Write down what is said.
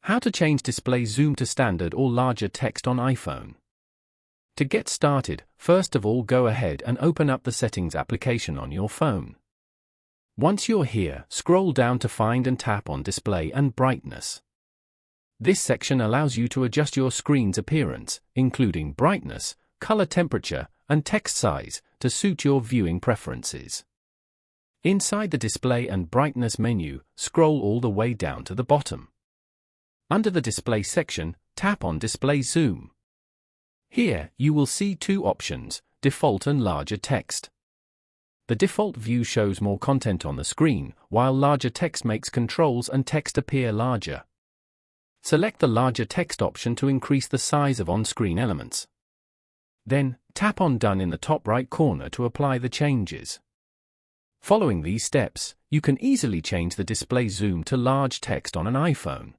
How to change display zoom to standard or larger text on iPhone. To get started, first of all go ahead and open up the Settings application on your phone. Once you're here, scroll down to find and tap on Display and Brightness. This section allows you to adjust your screen's appearance, including brightness, color temperature, and text size, to suit your viewing preferences. Inside the Display and Brightness menu, scroll all the way down to the bottom. Under the Display section, tap on Display Zoom. Here, you will see two options, default and larger text. The default view shows more content on the screen, while larger text makes controls and text appear larger. Select the larger text option to increase the size of on-screen elements. Then, tap on Done in the top right corner to apply the changes. Following these steps, you can easily change the display zoom to large text on an iPhone.